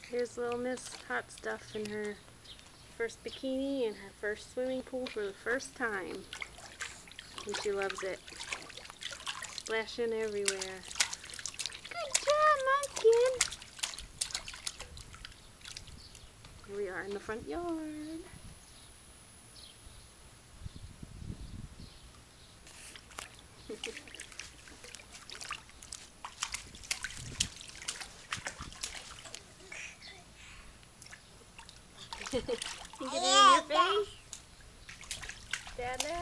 Here's little Miss Hot Stuff in her first bikini and her first swimming pool for the first time. And she loves it. Splashing everywhere. Good job, Munchkin! Here we are in the front yard. You get it in your face? Dada?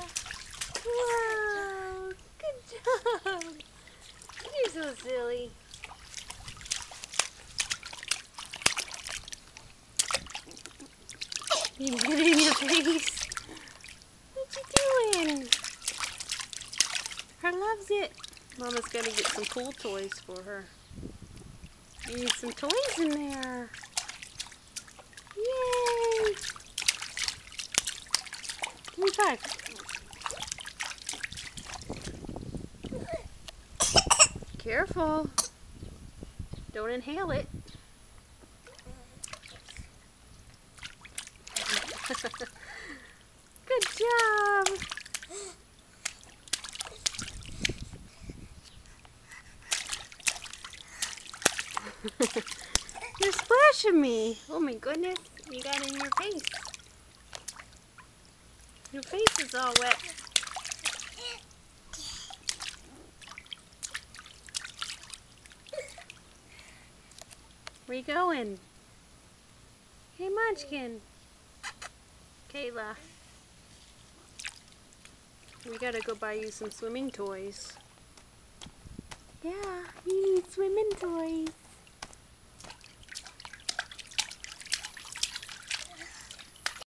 Wow! Good job! You're so silly. You get it in your face? What you doing? Her loves it. Mama's gotta get some cool toys for her. You need some toys in there. Yay! Give me 5. Careful. Don't inhale it. Good job. You're splashing me. Oh my goodness. You got it in your face. Your face is all wet. Where you going? Hey Munchkin. Kayla. We gotta go buy you some swimming toys. Yeah, you need swimming toys.